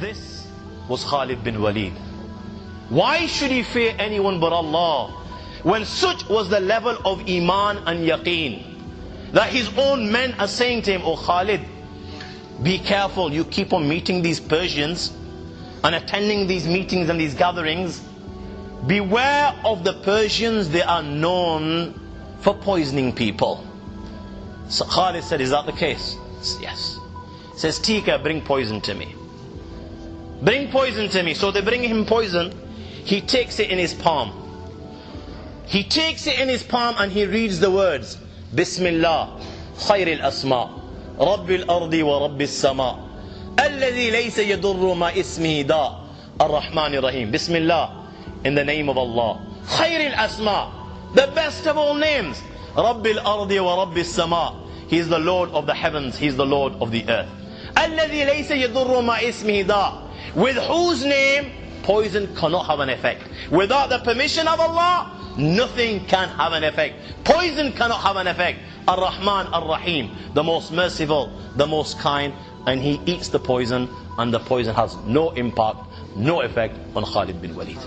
This was Khalid bin Waleed. Why should he fear anyone but Allah, when such was the level of Iman and Yaqeen, that his own men are saying to him, "Oh Khalid, be careful, you keep on meeting these Persians and attending these meetings and these gatherings. Beware of the Persians, they are known for poisoning people." So Khalid said, "Is that the case?" "Yes." He says, "Tika, bring poison to me. Bring poison to me." So they bring him poison. He takes it in his palm. He takes it in his palm and he reads the words, "Bismillah, khayril asma, Rabbil ardi wa Rabbis sama, alladhi laysa yadurru ma ismihi da, ar-Rahmanir Rahim." Bismillah, in the name of Allah. Khayril asma, the best of all names. Rabbil ardi wa Rabbis sama, He is the Lord of the heavens, He is the Lord of the earth. Alladhi laysa yadurru ma ismihi da, with whose name poison cannot have an effect. Without the permission of Allah, nothing can have an effect. Poison cannot have an effect. Ar-Rahman Ar-Rahim, the most merciful, the most kind. And he eats the poison, and the poison has no impact, no effect on Khalid bin Waleed.